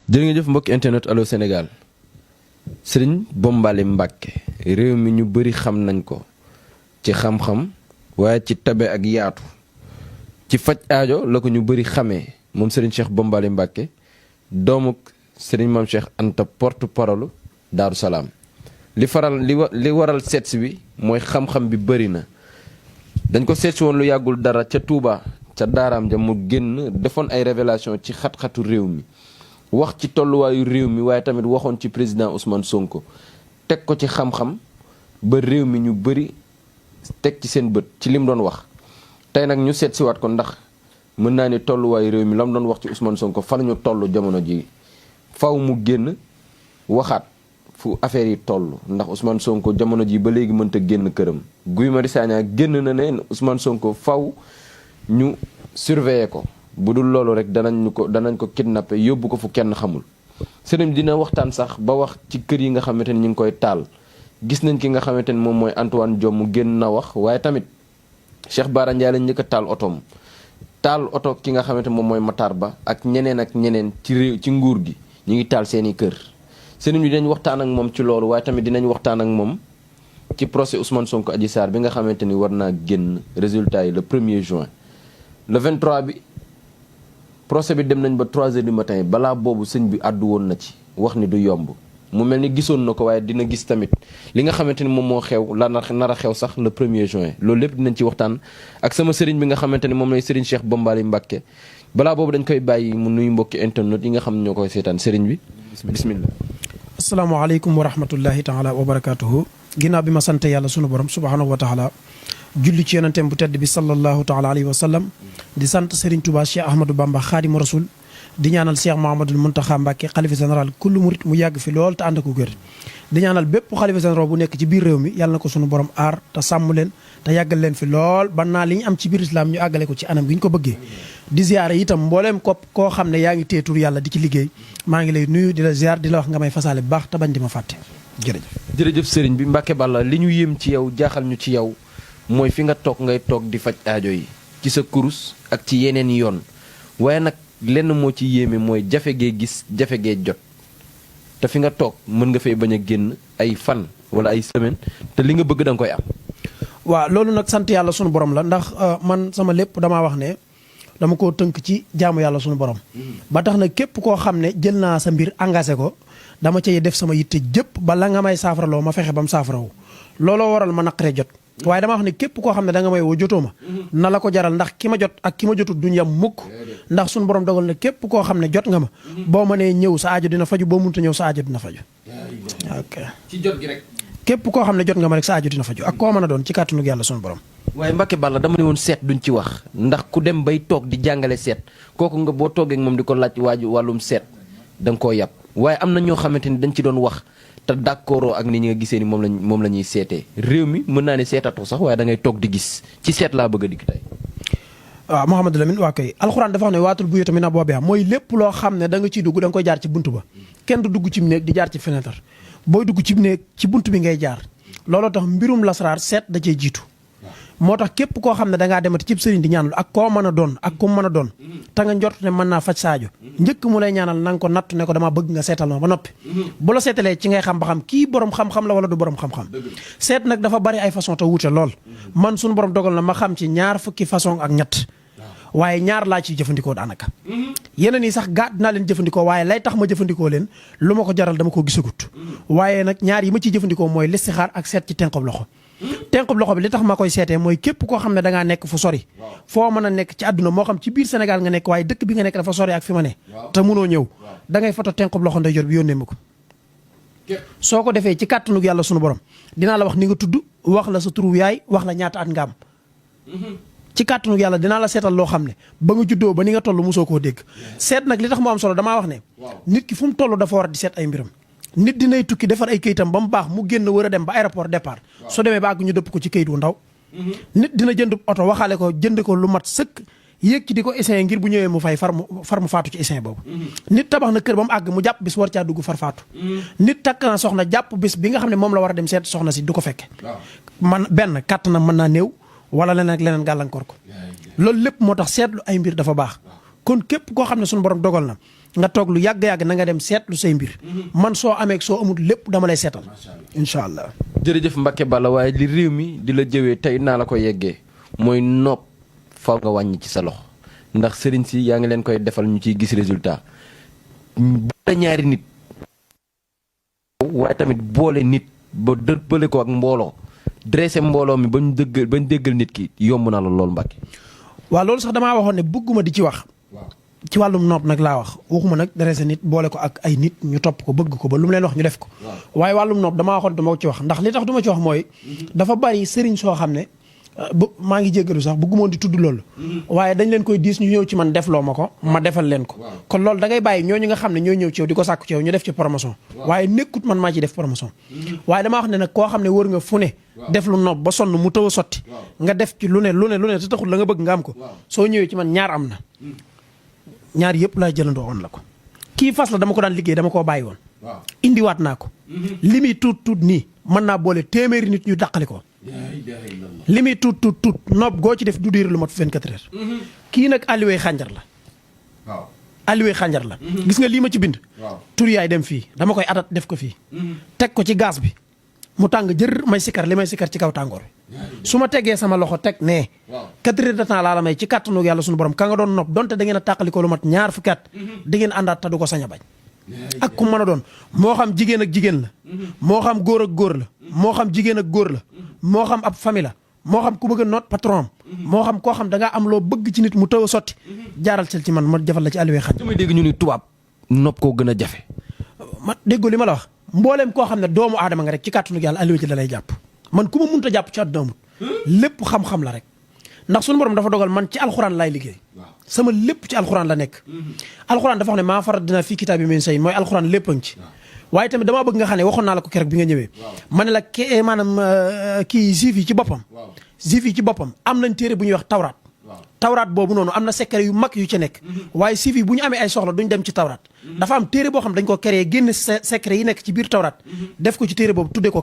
jërë ngeen jëf mbokki internet Allô Sénégal Serigne Bombali Mbàkke réew mi ñu bëri xam nañ ko ci xam-xam waaye ci tabe ak yaatu ci faj aajo la ko ñu bëri xamee moom Serigne Cheikh Bombali Mbàkke doomu Serigne Mame Cheikh Anta porte-parole Daaru Salaam li waral seetsi bi mooy xam-xam bi bëri na dañ ko seetsi woon lu yàggul dara ca Touba ca daaraam ja mu génn defoon ay révélation ci xat-xatu réew mi wax ci tolluwaayu réew mi waaye tamit waxoon ci président Ousmane Sonko teg ko ci xam-xam ba réew mi ñu bëri teg ci seen bët ci lim doon wax tey nag ñu seet siwaat ko ndax mën naa ni tolluwaayu réew mi lam doon wax ci Ousmane Sonko fa la ñu toll jamono ji faw mu génn waxaat fu affaire yi toll ndax Ousmane Sonko jamono ji ba léegi mënta génn këram Guy Marius Sagna génn na ne Ousmane Sonko faw ñu surveiller ko bu dul loolu rek danañ ko kidnappé yóbbu ko fu kenn xamul sëriñ dina waxtaan sax ba wax ci kër yi nga xamante ni ñu ngi koy taal gis nañ ki nga xamante ni moom mooy Antoine Diome mu génn na wax waaye tamit Cheikh Bara Ndiaye lañ njëkk a taal otoom taal oto ki nga xamante moom mooy Matar Ba ak ñeneen ci réew ci nguur gi ñu ngi taal seeni kër sëriñ bi dinañ waxtaan ak moom ci loolu waaye tamit dinañ waxtaan ak moom ci procès Ousmane Sonko Adji Sarr bi nga xamante ni war naa génn résultat yi le 1er juin le 23 bi procès bi dem nañ ba 3 heures du matin balaa boobu sëñ bi àddu woon na ci wax ni du yomb mu mel ni gisoon na ko waaye dina gis tamit li nga xamante ni moom moo xew la nar a xew sax le 1er juin loolu lépp dinañ ci waxtaan ak sama sëriñ bi nga xamante ni moom lay sëriñ Cheikh Bombali Mbàkke balaa boobu dañ koy bàyyi mu nuyu mbokki internet yi nga xam ne ñoo koy seetaan sëriñ bi bismillah. asalaamaaleykum wa rahmatullahi taala wa barakaatuhu ginnaaw bi ma sant yàlla sunu borom subhaanahu wa taala julli ci yonentem bu tedd bi sallallahu taala alayhi wa sallam di sant Serigne Touba Cheikh Ahmadou Bamba Xaadimu Rasul di ñaanal Cheikh Mouhamadoul Mountakha Mbacké xalifa général kullu murit mu yàgg fi lool te ànd ko gër di ñaanal bépp xalifa général bu nekk ci biir réew mi yàlla na ko sunu borom aar te sàmm leen te yàggal leen fi lool ba naa li ñu am ci biir islam ñu àggale ko ci anam gi ñu ko bëggee di ziare itam mbooleem koo xam ne yaa ngi téetur yàlla di ci liggéey maa ngi lay nuyu di la ziar di la wax nga may fasaale bu baax te bañ di ma fàtte jërëjëf sëriñ bi Mbàkke Balla li ñu yéem ci yow jaaxal ñu ci yow mooy fi nga toog ngay toog di faj aajo yi ci sa kurus ak ci yeneen yoon waaye nag lenn moo ci yéeme mooy jafe gee gis jafe gee jot te fi nga toog mën nga fay bañ a génn ay fan wala ay semaine te li nga bëgg da nga koy am. waaw loolu nag sant yàlla sunu borom la ndax man sama lépp damaa wax ne dama koo tënk ci jaamu yàlla sunu borom. ba tax na képp koo xam ne jël naa sa mbir engagé ko dama cay def sama yitte jëpp ba la nga may saafaraloo ma fexe ba mu saafarawu looloo waral ma naqaree jot. waaye dama wax ne képp koo xam ne da nga may woo jotoo ma na la ko jaral ndax ki ma jot ak ki ma jotul duñ yam mukk ndax suñu borom dogal na képp koo xam ne jot nga ma boo mënee ñëw sa aajo dina faju boo mënta ñëw sa aajo dina faju ok ci jot gi rek. képp koo xam ne jot nga ma rek sa aajo dina faju ak koo mën a doon ci kàttanu yàlla suñu borom. waaye Mbàkke Balla dama ne woon seet duñ ci wax ndax ku dem bay toog di jàngale seet kooku nga boo toogee ak moom di ko laaj wàllum seet da nga koo yàpp waaye am na ñoo xamante ni dañ ci doon wax te d'accord ak ni ñi nga gisee ni moom la ñuy seetee réew mi mën naa ne seetatoo sax waaye da ngay toog di gis ci seet laa bëgg a dikk tey. waaw Mouhamadou Lamine waa kay alxuraan dafa wax ne waatul buyuuta min abwaabihaa mooy lépp loo xam ne da nga ciy dugg da nga koy jaar ci buntu ba kenn du dugg ci néeg di jaar ci fenêtre booy dugg ci néeg ci buntu bi ngay jaar looloo tax mbirum lasaraar seet da cee jiitu. moo tax képp koo xam ne dangaa demati cib sëriñ di ñaanal ak koo mën a doon ak ku mën a doon te nga njort ne mën naa faj saajo njëkk mu lay ñaanal na nga ko natt ne ko damaa bëgg nga seetal ma ba noppi bu la seetalee ci ngay xam ba xam kii borom xam-xam la wala du borom xam-xam seet nag dafa bari ay façon te wuute lool man suñu borom dogal na ma xam ci ñaar fukki façon ak ñett waaye ñaar laa ciy jëfandikoo daanaka yeneen yi sax gaa dinaa leen jëfandikoo waaye lay tax ma jëfandikoo leen lu ma ko jaral dama ko gisagut waaye nag ñaar yi ma ciy jëfandikoo mooy listixaar ak seet ci tenqob loxo tenqub loxo bi li tax ma koy seetee mooy képp koo xam ne dangaa nekk fu sori foo mën a nekk ci àdduna moo xam ci biir Sénégal nga nekk waaye dëkk bi nga nekk dafa sori ak fi ma ne te mënoo ñëw da ngay foto tenqub loxo ndeyjoor bi yónnee ma ko soo ko defee ci kàttanug yàlla sunu borom dinaa la wax ni nga tudd wax la sa turu yaay wax la ñaata at nga am ci kàttanug yàlla dinaa la seetal loo xam ne ba nga juddoo ba ni nga toll mosoo koo dégg seet nag li tax mu am solo damaa wax ne nit ki fu mu toll dafa war di seet ay mbiram nit dinay tukki defar ay kayitam ba mu baax mu génn war a dem ba aéroport départ su demee ba àgg ñu dëpp ko ci kayit wu ndaw nit dina jënd oto waxaale ko jënd ko lu mat sëkk yéeg ci di ko essayé ngir bu ñëwee mu fay far mu faatu ci essayé boobu nit tabax na kër ba mu àgg mu jàpp bis war caa dugg far faatu nit takk na soxna jàpp bis bi nga xam ne moom la war a dem seet soxna si du ko fekke man benn kàtt na mën naa néew wala leneen ak leneen gàllankoor ko loolu lépp moo tax seetlu ay mbir dafa baax kon képp koo xam ne suñu borom dogal na nga toog lu yàgg-yàgg na nga dem seetlu say mbir man soo amee soo amul lépp dama lay seetal incha allah. jërëjëf Mbacke Balla waaye li réew mi di la jëwee tey naa la ko yeggee mooy nopp faw nga wàññi ci sa loxo ndax sëriñ si yaa ngi leen koy defal ñu ciy gis résultat boole ñaari nit waaye tamit boole nit ba dëppale ko ak mbooloo dressé mbooloo mi bañ déggal nit ki yomb na la lool Mbacke. waaw loolu sax damaa waxoon ne bëgguma di ci wax ci wàllum nopp nag laa wax waxuma nag dressé nit boole ko ak ay nit ñu topp ko bëgg ko ba lu mu leen wax ñu def ko waaye wàllum nopp damaa waxoon duma ko ci wax ndax li tax du ma ci wax mooy dafa bari sëriñ soo xam ne maa ngi jéggalu sax bëggumoon di tudd loolu waaye dañ leen koy diis ñu ñëw ci man defloo ma ko ma defal leen ko kon loolu da ngay bàyyi ñooñu nga xam ne ñooy ñëw ci yow di ko sàkku ci yow ñu def ci promotion waaye nekkut man maa ci def promotion waaye damaa wax ne nag koo xam ne wër nga fu ne def lu nopp ba sonn mu taw a sotti nga def ci lu ne te taxul la nga bëgg nga am ko soo ñëwee ci man ñaar am na ñaar yëpp laay jëlandoo woon la ko kii fas la dama ko daan liggéey dama koo bàyyi woon indiwaat naa ko li muy tuut nii mën naa boole téeméeri nit ñu dàqali ko li muy tuut nopp goo ci def du diir lu mat 24 heures kii nag alliwee xànjar la alliwee xànjar la gis nga lii ma ci bind tur yaay dem fii dama koy adat def ko fii teg ko ci gaz bi mu tàng jër may sikar li may sikar ci kaw tàngoor bi su ma tegee sama loxo teg nee 4 heures de temps laa la may ci kàttanu yàlla suñu borom ka nga doon nopp donte da ngeen a tàqali ko lu mat ñaar fukki at di ngeen àndaat te du ko sañ a bañ ak ku mën a doon moo xam jigéen ak jigéen la moo xam góor ak góor la moo xam jigéen ak góor la moo xam ab famille la moo xam ku bëgg a noot patron am moo xam koo xam da ngaa am loo bëgg ci nit mu taw a sotti jaaral sel ci man ma jafal la ci alluwee xaj damay dégg ñu ni tubaab nopp koo gën a jafe ma déggoo li ma la wax mbooleem koo xam ne doomu aadama nga rek ci kàttanu yàlla alluwee ci da lay jàpp man ku ma munta jàpp ci àdduna amut lépp xam-xam la rek ndax suñu borom dafa dogal man ci alxuraan laay liggéey sama lépp ci alxuraan la nekk alxuraan dafa wax ne maa farat dina fii kitaab bi min say mooy alxuraan lépp a ngi ci waaye tamit damaa bëgg nga xam ne waxoon naa la ko keroog bi nga ñëwee ma ne la maanaam kii juif yi ci boppam am nañ téere bu ñuy wax tawraat boobu noonu am na secret yu mag yu ci nekk waaye juif yi bu ñu amee ay soxla duñ dem ci tawraat dafa am téere boo xam dañ ko créé génn secret yi nekk ci biir tawraat def ko ci téere boobu tuddee ko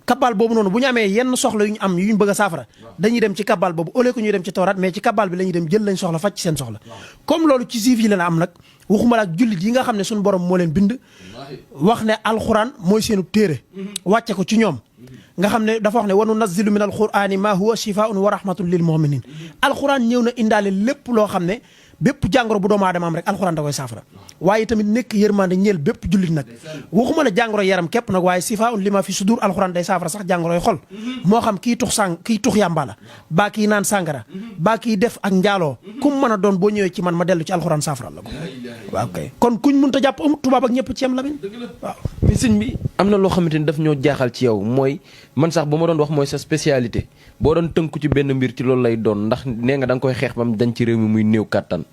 kabbaal boobu noonu bu ñu amee yenn soxla yu ñu am yu ñu bëgg a saafara dañuy dem ci kabbaal boobu au lieu que ñuy dem ci tawraat mais ci kabbaal bi la ñuy dem jël lañ soxla faj ci seen soxla comme loolu ci juif yi la am nag waxuma la ak jullit yi nga xam ne suñu borom moo leen bind wax ne alxuraan mooy seenu téere wàcce ko ci ñoom nga xam ne dafa wax ne wanu nazilu min alqurani ma huwa shifaun wa rahmatun lil muminin alxuraan ñëw na indaale lépp loo xam ne bépp jàngoro bu doomu aadama am rek alxuraan da koy saafara waaye tamit nekk yërmande ñeel bépp jullit nag waxuma la jàngoro yaram képp nag waaye sifaun lima fi sudur alxuraan day saafara sax jàngoroy xol moo xam kii tux yàmba la baa kii naan sàngara baa kii def ak njaaloo kum mën a doon boo ñëwee ci man ma dellu ci alxuraan saafara la ko waaw kay kon kuñ mënta jàpp tubaab ak ñëpp ci yam la waaw mais sëñ bi am na loo xamante ni daf ñoo jaaxal ci yow mooy man sax ba ma doon wax mooy sa spécialité boo doon tënku ci benn mbir ci loolu lay doon ndax nee nga da nga koy xeex bam dañ ci réew mi muy néew kàttan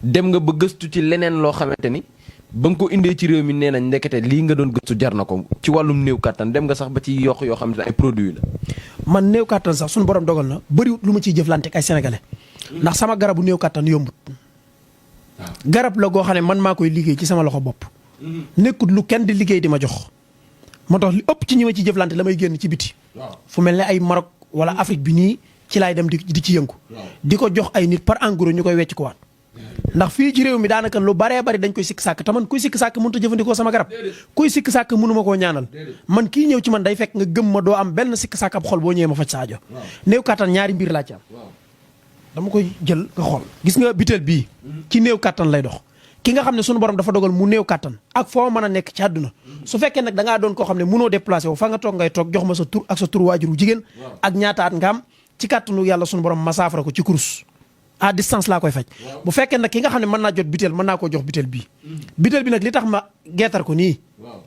dem nga ba gëstu ci leneen loo xamante ni ba nga ko indee ci réew mi nee nañ ndekete lii nga doon gëstu jar na ko ci wàllum néew kàttan dem nga sax ba ci yokk yoo xamante ne ay produits la. man néew kàttan sax suñu borom dogal na bëriwut lu ma ciy jëflante ak ay sénégalais ndax sama garabu néew kàttan yombut garab la goo xam ne man maa koy liggéey ci sama loxo bopp nekkut lu kenn di liggéey di ma jox moo tax li ëpp ci ñi ma ci jëflante la may génn ci biti fu mel ne ay Maroc wala Afrique bi nii ci laay dem di ci yëngu di ko jox ay nit par en gros ñu koy wecc ko waat ndax fii ci réew mi daanaka lu baree bari dañ koy sikk sàkk te man kuy sikk sàkk mënut a jëfandikoo sama garab kuy sikk sàkk mënuma koo ñaanal man kii ñëw ci man day fekk nga gëm ma doo am benn sikk sàkk ab xol boo ñëwee ma faj sa aajo néew kàttan ñaari mbir laa ci am dama koy jël nga xool gis nga biteel bii ci néew kàttan lay dox ki nga xam ne sunu borom dafa dogal mu néew kàttan ak foo mën a nekk ci àdduna su fekkee nag da ngaa doon koo xam ne mënoo déplacé wu fa nga toog ngay toog jox ma sa tur ak sa tur waajuru jigéen ak ñaataat nga am ci kàttanu yàlla sunu borom ma saafara ko ci kurus à distance laa koy faj bu fekkee nag ki nga xam ne mën naa jot biteel mën naa koo jox biteel bii biteel bi nag li tax ma geetar ko nii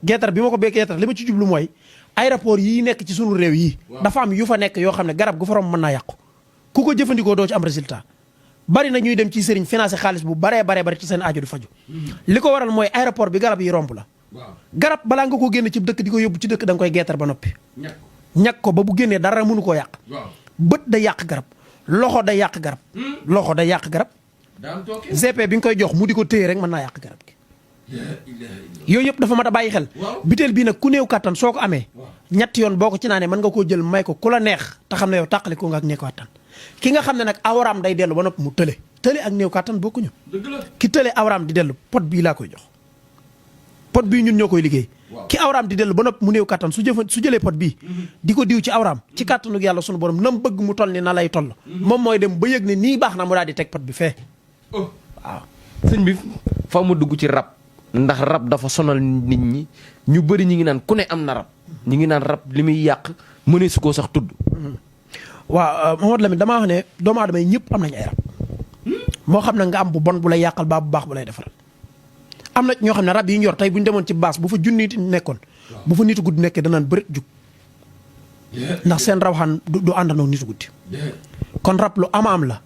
geetar bi ma ko bee geetar li ma ci jublu mooy aéroport yii nekk ci sunu réew yi dafa am yu fa nekk yoo xam ne garab gu fa romb mën naa yàqu ku ko jëfandikoo doo ci am résultat bari na ñuy dem ci sëriñ financé xaalis bu baree bari ci seen aajo du faju li ko waral mooy aéroport bi garab yi romb la garab balaa nga ko génn ci dëkk di ko yóbbu ci dëkk da nga koy geetar ba noppi ñàkk ko ba bu génnee dara mënu koo yàq bët day yàq garab loxo day yàq garab loxo day yàq garab GP bi nga koy jox mu di ko téye rek mën naa yàq garab gi yooyu yëpp dafa mat a bàyyi xel biteel bii nag ku néew kàttan soo ko amee ñetti yoon boo ko ci naanee mën nga koo jël may ko ku la neex te xam ne yow tàqali ko nga ak néew kàttan ki nga xam ne nag awraam day dellu ba noppi mu tële tële ak néew kàttan bokkuñu. dëgg la. ki tële awraam di dellu pot bii laa koy jox pot bii ñun ñoo koy liggéey. ki awraam di dellu ba nopp mu néew kàttan su jëlee pot bii. di ko diw ci awraam ci kàttanug yàlla sunu borom nam bëgg mu toll ni na lay toll. moom mooy dem ba yëg ne nii baax na mu daal di teg pot bi fee. waaw. sëñ bi fa mu dugg ci rab ndax rab dafa sonal nit ñi ñu bëri ñi ngi naan ku ne am na rab ñi ngi naan rab li muy yàq mënee su koo sax tudd. waaw Mamadou Lamine damaa wax ne doomu aadama yi ñëpp am nañ ay rab moo xam ne nga am bu bon bu lay yàqal baa bu baax bu lay defaral am na ñoo xam ne rab yi ñu yor tey bu ñu demoon ci baas bu fa junni nekkoon bu fa nitu guddi nekkee danaan bërit jug ndax seen rawxaan du àndandoo nitu guddi kon rab lu am la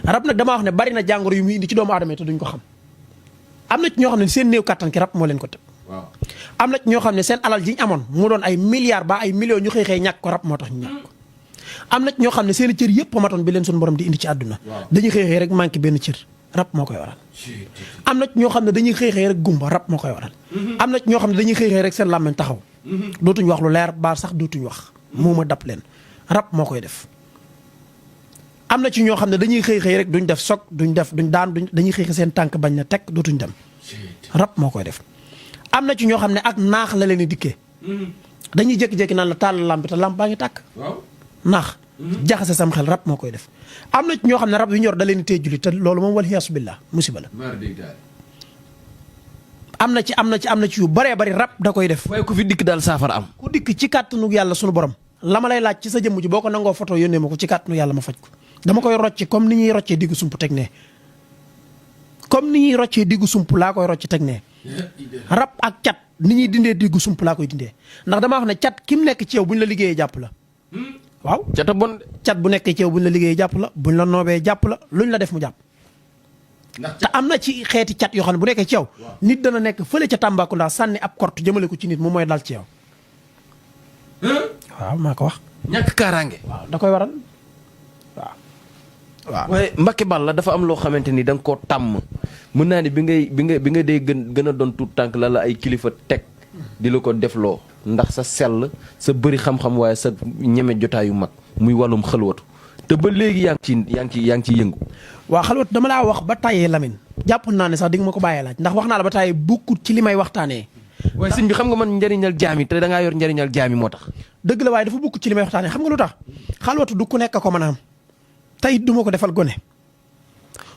rab nag damaa wax ne bari na jàngoro yu muy indi ci doomu aadama yi te duñ ko xam am na ci ñoo xam ne seen néew kàttan ki rab moo leen ko teg am na ci ñoo xam ne seen alal ji ñu amoon mu doon ay milliards ba ay millions ñu xëy ñàkk ko rab moo tax ñu ñàkk ko am na ci ñoo xam ne seen cër yëpp matoon bi leen suñu borom di indi ci àdduna dañuy xëy rek manqué benn cër rab moo koy waral am na ci ñoo xam ne dañuy xëy rek gumba rab moo koy waral am na ci ñoo xam ne dañuy xëy rek seen làmmiñ taxaw dootuñ wax lu leer ba sax dootuñ wax muuma dab leen rab moo koy def am na ci ñoo xam ne dañuy xëy rek duñ def soog duñ daan dañuy xëy seen tànk bañ na tekk dootuñ dem rab moo koy def am na ci ñoo xam ne ak naax la leen di dikkee dañuy jékki-jékki naan la taal lamp te lamp baa ngi tàkk naax jaxase sam xel rab moo koy def am na ci ñoo xam ne rab yu ñor da leen di tey julli te loolu moom wal xiyaasu billah musiba la am na ci yu baree bari rab da koy def waaye ku fi dikk daal saafara am ku dikk ci kàttanu yàlla sunu borom la ma lay laaj ci sa jëmm ji boo ko nangoo photo yónnee ma ko ci kàttanu yàlla ma faj ko dama koy rocce comme ni ñuy roccee diggu sump teg ne comme ni ñuy roccee diggu sump laa koy rocc teg ne rab ak cat ni ñuy dindee diggu sump laa koy dindee ndax damaa wax ne cat ki mu nekk ci yow bu ñu la liggéeyee jàpp la waaw cata bon cat bu nekkee ci yow bu ñu la liggéeyee jàpp la bu ñu la noobee jàpp la luñ la def mu jàpp te am na ci xeeti cat yoo xam ne bu nekkee ci yow nit dana nekk fële ca Tambacounda sànni ab korte jëmale ko ci nit mu mooy dal ci yow waaw maa ko wax ñàkk kaaraange waaw da koy waral waaw waaye Mbacke Balla dafa am loo xamante ni da nga koo tàmm mën naa ni bi nga dee gën a doon tuut tànk la ay kilifa teg di la ko defloo ndax sa sell sa bëri xam-xam waaye sa ñeme jotaayu mag muy wàllum xalwatu te ba léegi yaa ngi ciy yëngu. waaw xalwatu dama laa wax ba tàyyee Lamine jàpp naa ne sax di nga ma ko bàyyee laaj ndax wax naa la ba tàyyee bokkut ci li may waxtaanee. waaye sëñ bi xam nga man njëriñal jaami te da ngaa yor njëriñal jaami moo tax. dëgg la waaye dafa bokkut ci li may waxtaanee xam nga lu tax xalwatu du ku nekk ko mën a am tey du ma ko defal gone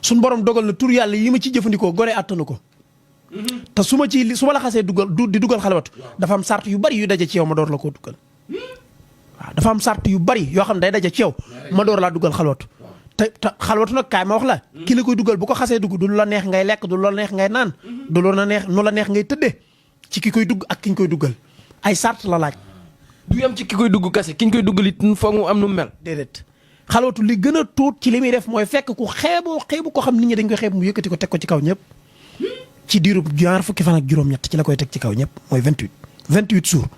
suñ borom dogal na tur yàlla yi ma ci jëfandikoo gone attanu ko te su ma la xasee di dugal xalwatu dafa am sart yu bari yu daje ci yow ma door la koo dugal waaw dafa am sart yu bari yoo xam ne day daje ci yow ma door laa dugal xalwatu te xalwatu nag kaay ma wax la ki la koy dugal bu ko xasee dugg du la neex ngay lekk du la neex ngay naan du la neex nu la neex ngay tëddee ci ki koy dugg ak ki ñu koy duggal ay sart la laaj. du yam ci ki koy dugg kase ki ñu koy duggal it foog mu am nu mel. déedéet xalwatu li gën a tuut ci li muy def mooy fekk ku xeebu ko xam nit ñi dañ koy xeeb mu yëkkati ko teg ko ci kaw ñëpp ci diirub ñaar fukki fan ak juróom-ñett ci la koy teg ci kaw ñëpp mooy 28 jours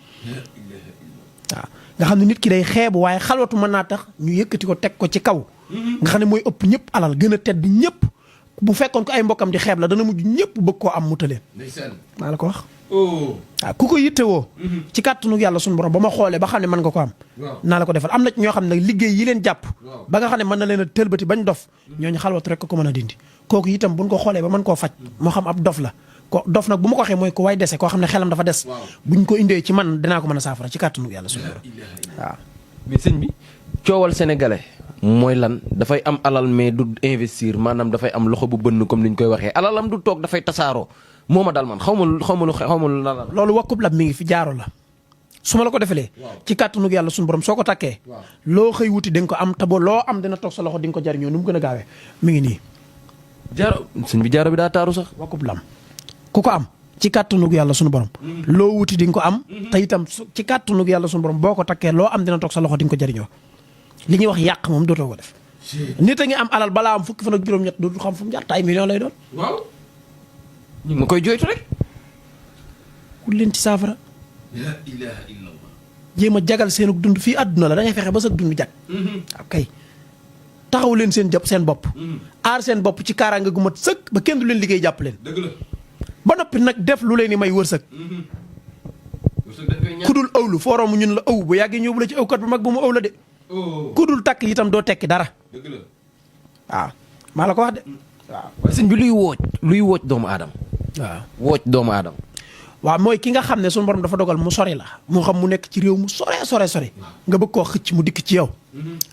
waaw nga xam ne nit ki day xeebu waaye xalwatu mën naa tax ñu yëkkati ko teg ko ci kaw nga xam ne mooy ëpp ñëpp alal gën a tedd ñëpp bu fekkoon ko ay mbokkam di xeeb la dana mujj ñëpp bëgg koo am mu tëleen maa la ko wax waaw ku ko yittewoo ci kàttanu yàlla suñu borom ba ma xoolee ba xam ne mën nga ko am naa la ko defal am na ñoo xam ne liggéey yi leen jàpp ba nga xam ne mën na leen a tëlbati bañ dof ñooñu xalwatu rek ko mën a dindi kooku itam buñ ko xoolee ba mën koo faj moo xam ab dof la ko dof nag bu ma ko waxee mooy ko way dese koo xam ne xelam dafa des buñ ko indee ci man dinaa ko mën a saafara ci kàttanu yàlla suñu borom waaw mais sëñ bi coowal sénégalais mooy lan dafay am alal mais du investir maanaam dafay am loxo bu bënn comme ni ñu koy waxee alalam du toog dafay tasaaroo moo ma dal man xaw ma lu la loolu wakkub lab mi ngi fi jaaro la su ma la ko defalee ci kàttanu yàlla suñu borom soo ko takkee loo xëy wuti di nga ko am te ba loo am dina toog sa loxo di nga ko jariñoo nu mu gën a gaawee mi ngi nii jaaro sëñ bi jaaro bi daa taaru sax wakkub lam ku ko am ci kàttanu yàlla suñu borom loo wuti di nga ko am te itam ci kàttanu yàlla suñu borom boo ko takkee loo am dina toog sa loxo di nga ko jariñoo li ñuy wax yàq moom dootoo ko def nit a ngi am alal balaa am fukki fan ak juróom-ñett dootu xam fu mu jaar te ay million lay doon waaw ñu ngi koy jooytu rek wut leen ci saafara la ilaha illallah jéem a jagal seen dund fii àdduna la da ngay fexe ba sa dund jag ok taxaw leen seen seen bopp aar seen bopp ci kaaraange gu mat sëkk ba kenn du leen liggéey jàpp leen dëgg la ba noppi nag def lu leen ni may wërsëg ku dul ëwlu fooroomu ñun la ëw bu yàggee ñëw bu la ci ëwkat bu mag bu mu ëw la de ku dul takk itam doo tekki dara dëgg la waaw maa la ko wax de waaye sëñ bi luy wooj doomu aadama. waaw wooj doomu aadama. waaw mooy ki nga xam ne suñu borom dafa dogal mu sori la moo xam mu nekk ci réew mu sore nga bëgg koo xëcc mu dikk ci yow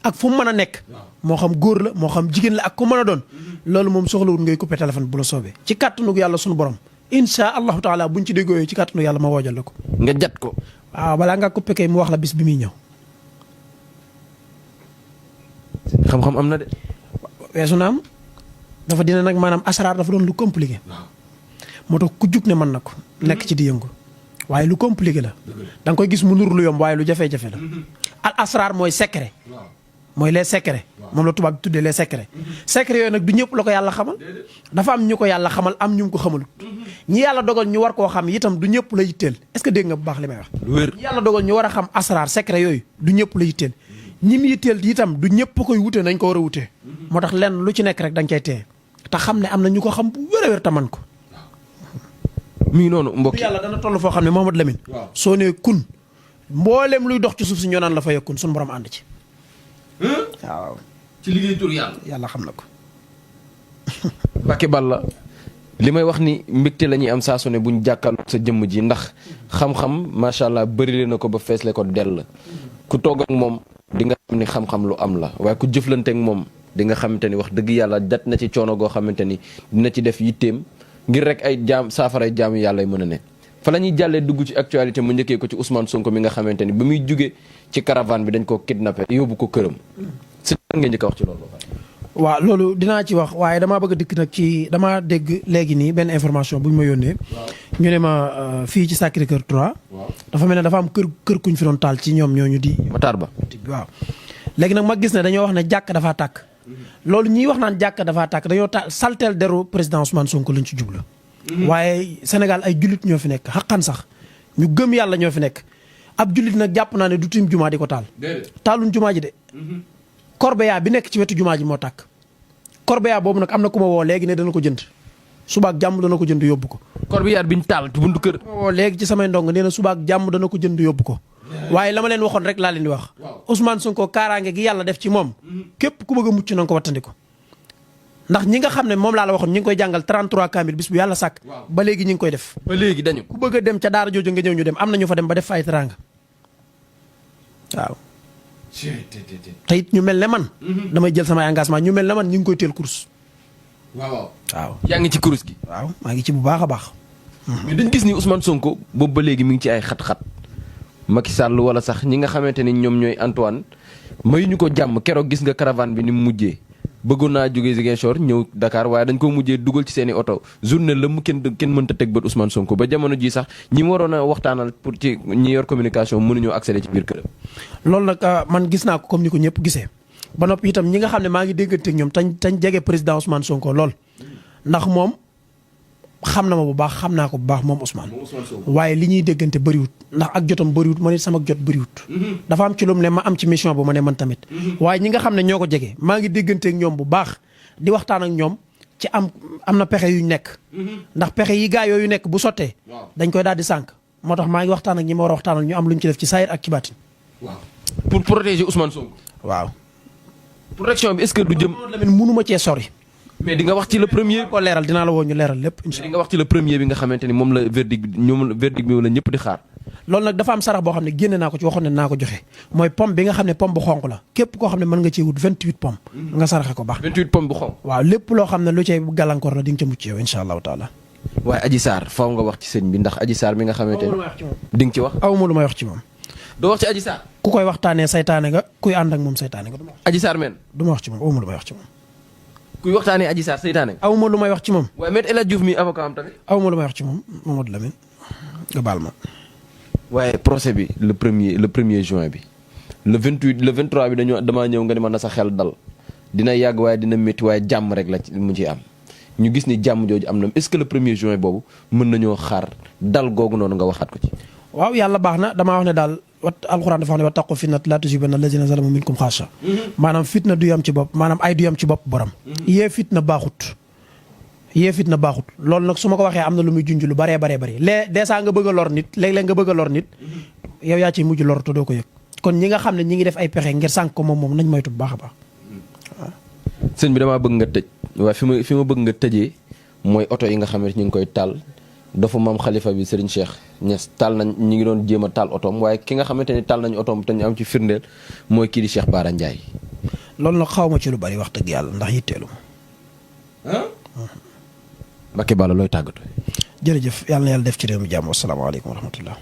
ak fu mu mën a nekk moo xam góor la moo xam jigéen la ak ku mën a doon loolu moom soxlawul ngay coupé téléphone bu la soobee ci kàttanu yàlla suñu borom insha allahu taala buñ ci déggoo ci kàttanu yàlla ma woojal la ko nga jat ko. waaw balaa nga coupé kay mu wax la bis bi muy ñëw xam-xam am na de. weesu na am dafa dina nag maanaam asraar dafa doon lu compliqué moo tax ku jug ne mën na ko nekk ci di yëngu waaye lu compliqué la da nga koy gis mu nur lu yomb waaye lu jafe-jafe la al asraar mooy secret mooy les secrets moom la tubaab bi tuddee les secrets secret yooyu nag du ñëpp la ko yàlla xamal dafa am ñu ko yàlla xamal am ñu ko xamalut ñi yàlla dogal ñu war koo xam itam du ñëpp la yitteel est-ce que dégg nga bu baax li may wax lu wér ñi yàlla dogal ñu war a xam asraar secret yooyu du ñëpp la yitteel ñi mu yitteel itam du ñëpp koy wute nañ ko war a wutee moo tax lenn lu ci nekk rek da nga cay téye te xam ne am na ñu ko xam bu wér a wér te man ko mi ngi noonu mbokk yàlla dana toll foo xam ne Mouhamadou Lamine soo nee kun mboolem luy dox ci suuf si ñoo naan la fa yekkun suñu borom ànd ci waaw ci liggéey tur yàlla. yàlla xam na ko Mbacke Balla li may wax ni mbégte la ñuy am saa su ne buñ jàkkaarloo sa jëmm ji ndax xam-xam macha allah bërile na ko ba feesle ko dell ku toog ak moom di nga xam ni xam-xam lu am la waaye ku jëflante ak moom di nga xamante ni wax dëgg yàlla dat na ci coono goo xamante ni dina ci def yitteem ngir rek ay jaam saafaray jaamu yàlla yi mën a ne fa la ñuy jàllee dugg ci actualité mu njëkkee ko ci Ousmane Sonko mi nga xamante ni ba muy jóge ci caravane bi dañ koo kidnappé yóbbu ko këram si lan nga njëkk a wax ci loolu. waaw loolu dinaa ci wax waaye damaa bëgg a dikk nag ci damaa dégg léegi nii benn information bu ñu ma yónnee ñu ne ma fii ci Sacré-Cœur 3 dafa mel ne dafa am kër kuñ fi doon taal ci ñoom ñooñu di Matar Ba waaw léegi nag ma gis ne dañoo wax ne jàkk dafaa tàkk loolu ñiy wax naan jàkk dafaa tàkk dañoo salteel deru président Ousmane Sonko lañ ci jublu waaye Sénégal ay jullit ñoo fi nekk xaqan sax ñu gëm yàlla ñoo fi nekk ab jullit nag jàpp naa ne du tiim jumaa di ko taal taaluñ jumaa ji de Corbeya bi nekk ci wetu jumaa ji moo tàkk Corbeya boobu nag am na ku ma woo léegi ne dana ko jënd subaak jàmm dana ko jënd yóbbu ko Corbeya bi ñu taal ci buntu kër. ku ma woo léegi ci samay ndong nee na subaak jàmm dana ko jënd yóbbu ko waaye la ma leen waxoon rek laa leen di wax Ousmane Sonko kaaraange gi yàlla def ci moom képp ku bëgg a mucc na nga ko wattandiko ndax ñi nga xam ne moom laa la waxoon ñi ngi koy jàngal 33 kamil bis bu yàlla sàkk ba léegi ñi ngi koy def ba léegi dañu ku bëgg a dem ca daara jooju nga ñëw ñu dem am na ñu fa dem ba def fa ay teraanga waaw te it ñu mel ne man damay jël samay engagement ñu mel ne man ñu ngi koy teel course waaw waaw yaa ngi ci kurus gi. waaw maa ngi ci bu baax a baax mais dañ gis ni Ousmane Sonko boobu ba léegi mi ngi ci ay xat-xat Macky Sall wala sax ñi nga xamante ni ñoom ñooy Antoine mayuñu ko jàmm keroog gis nga caravane bi ni mu mujjee bëggoon naa jógee Ziguinchor ñëw Dakar waaye dañ ko mujjee dugal ci seen i oto journée la mu kenn mënta teg bët Ousmane Sonko ba jamono ji sax ñi mu waroon a waxtaanal pour ci ñi yor communication mënuñoo accéder ci biir këram. loolu nag man gis naa ko comme ni ko ñëpp gisee ba noppi itam ñi nga xam ne maa ngi déggante ak ñoom tañ jege président Ousmane Sonko lool ndax moom xam na ma bu baax xam naa ko bu baax moom Ousmane waaye li ñuy déggante bëriwut ndax ak jotam bëriwut ma ne sama jot bëriwut dafa am ci lu mu ne ma am ci mission bu ma ne man tamit waaye ñi nga xam ne ñoo ko jege maa ngi déggante ak ñoom bu baax di waxtaan ak ñoom ci am na pexe yuñ nekk ndax pexe yi gaa yooyu nekk bu sottee dañ koy daal di sànq moo tax maa ngi waxtaan ak ñi ma war a waxtaanal ñu am lu ñu ci def ci saayir ak ci baatin pour protéger Ousmane Sonko. waaw protection bi est-ce que du jëm. Lamine mënuma cee sori. mais di nga wax ci le premier. ko leeral dinaa la woo ñu leeral lépp incha di nga wax ci le premier bi nga xamante ni moom la verdict bi la ñëpp di xaar. loolu nag dafa am sarax boo xam ne génne naa ko ci waxoon ne naa ko joxe mooy pomme bi nga xam ne pomme bu xonq la képp koo xam ne mën nga cee wut 28 pomme nga saraxe ko baax 28 pomme bu xonq. waaw lépp loo xam ne lu cay gàllankoor la di nga ca mucc yow incha allahu taala. waaye Adji Sarr faaw nga wax ci sëñ bi ndax Adji Sarr mi nga xamante ni di nga ci wax. aw ma lu may wax ci moom. doo wax ci Adji Sarr. ku koy waxtaanee saytaane nga kuy ànd ak moom saytaane nga. Adji Sarr men. du ma wax ci moom aw ma lu may wax ci moom. kuy waxtaanee Adji Sarr saytaane nga. aw ma lu may wax ci moom. waaye Me El Hadji Diouf mi avocat am tamit. aw ma lu may wax ci moom Mamadou Lamine nga baal ma. waaye procès bi le premier juin bi le 28 le 23 bi damaa ñëw nga ne ma na sa xel dal dina yàgg waaye dina métti waaye jàmm rek la mu ciy am ñu gis ni jàmm jooju am na est-ce que le premier juin boobu mën nañoo xaar dal googu noonu nga waxaat ko ci. waaw yàlla baax na damaa wax ne daal alxuraan dafa wax ne wattaqu fitnat laa tusiibanna llaziina zalamu minkum xaassa maanaam fitna du yam ci bopp maanaam ay du yam ci bopp borom. yee fitna baaxut. loolu nag su ma ko waxee am na lu muy junj lu baree bëri deesaa nga bëgg a lor nit léeg-léeg nga bëgg a lor nit yow yaa ciy mujj lor te doo ko yëg kon ñi nga xam ne ñi ngi def ay pexe ngir sànq ko moom nañ moytu bu baax a baax waaw. sëñ bi damaa bëgg nga tëj waaye fi ma bëgg nga tëjee mooy oto yi nga xam ne ñu ngi koy taal dafa maam xalifa bi Serigne Cheikh Niass taal nañ ñu ngi doon jéem a taal otoom waaye ki nga xamante ni taal nañu otoom te ñu am ci firndeel mooy kii di Cheikh Bara Ndiaye. loolu nag xaw ma ci lu bari wax dëgg yàlla ndax yitteelu ma. Mbacké Balla looy tàggatu. jërëjëf yàlla na yàlla def ci réew mi jàmm wasalaamaaleykum wa rahmatullah.